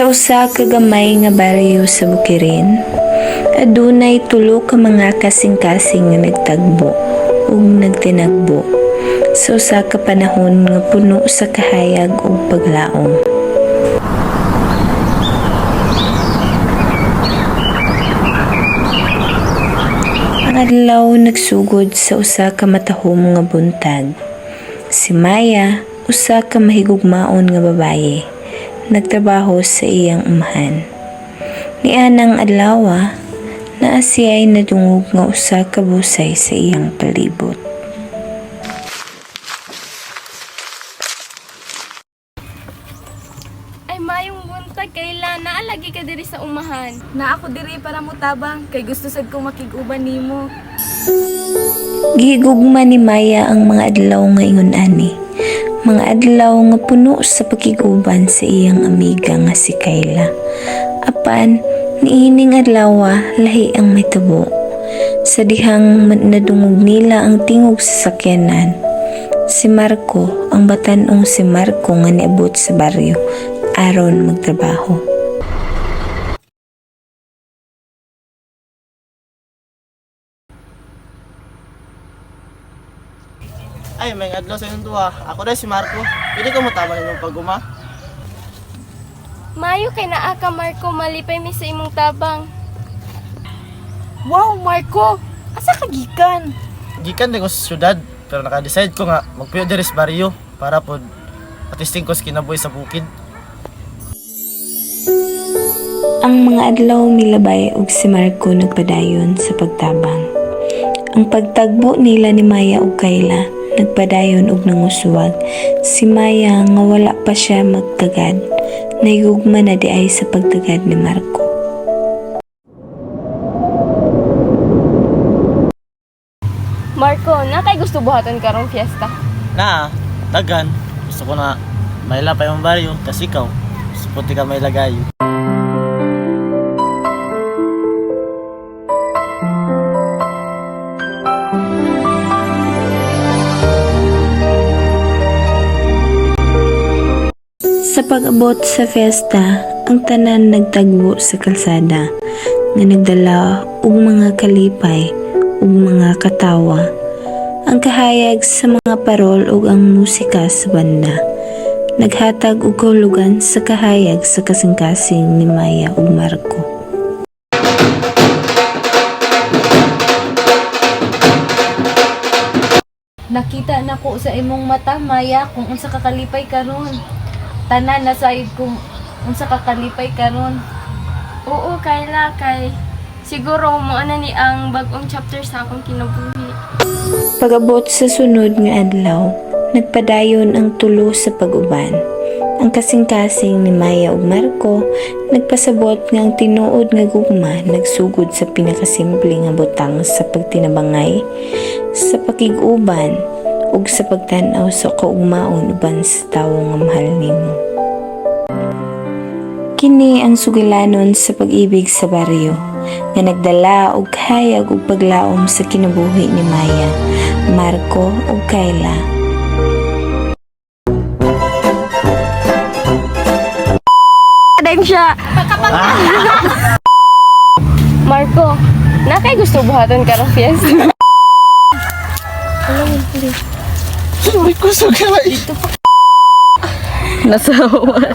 Sa usa ka gamay nga baryo sa Bukirin, adunay tulo ka mga kasing-kasing nga nagtagbo ug nagtinagbo sa usa ka panahon nga puno sa kahayag ug paglaom. Ang adlaw nagsugod sa usa ka matahom nga buntag. Si Maya, usa ka mahigugmaon nga babaye, nagtrabaho sa iyang amahan. Nianang adlaw naa siya ay nadungog nga usa ka busay sa iyang palibot. Ay mayong buntag kayla naalagi ka diri sa umahan. Na ako diri para mutabang kay gusto sad ko makig-uban nimo. Gihigugma ni Maya ang mga adlaw nga ingon ani. Mga adlaw nga puno sa pakiguban sa iyang amiga nga si Kayla. Apan, niining adlaw lahi ang may tabo. Sa dihang nadungog nila ang tingog sa sakyanan. Si Marco, ang batanong si Marco nga niabot sa baryo, aron magtrabaho. Ay, may adlaw sa inyong duha. Ako dahil si Marco. Pwede ka mo tama inyong pag-uma? Mayo kay naa ka Marco malipay mi sa imong tabang. Wow, Marco! Asa ka gikan? Gikan din ko sa syudad. Pero naka-decide ko nga magpuyo diri sa baryo para po patisting ko sa kinabuhi sa bukid. Ang mga adlaw milabay ug si Marco nagpadayon sa pagtabang. Ang pagtagbo nila ni Maya ug Kayla nagpadayon og nanguswag. Si Maya nga wala pa siya magtagad, naigugma na di ay sa pagtagad ni Marco. Marco, na kay gusto buhaton karong fiesta? Na, tagan. Gusto ko na maila pa yung baryo. Kasi ikaw, gusto ko di ka may lagayo. Sa pag-abot sa fiesta, ang tanan nagtagbo sa kalsada nga nagdala og mga kalipay ug mga katawa. Ang kahayag sa mga parol ug ang musika sa banda naghatag og kahulugan sa kahayag sa kasing-kasing ni Maya ug Marco. Nakita na ko sa imong mata, Maya, kung unsa ka kalipay karon. Tanan na sayod kung unsa ka kalipay karon. Oo kayla kay siguro mo ana ni ang bag-ong chapter sa akong kinabuhi. Pag-abot sa sunod nga adlaw, nagpadayon ang tulo sa pag-uban. Ang kasing-kasing ni Maya ug Marco nagpasabot nga ang tinuod nga gugma nagsugod sa pinakasimple nga butang sa pagtinabangay, sa pakig-uban ug sa pagtan-aw sa kaugmaon uban sa tawo nga mahal nimo. Kini ang sugilanon sa pag-ibig sa baryo nga nagdala og hayag ug paglaom sa kinabuhi ni Maya, Marco ug Kayla. Adem siya. Marco, na kay gusto buhaton karong fiesta? Sorry ko sa kamay. Nasawa.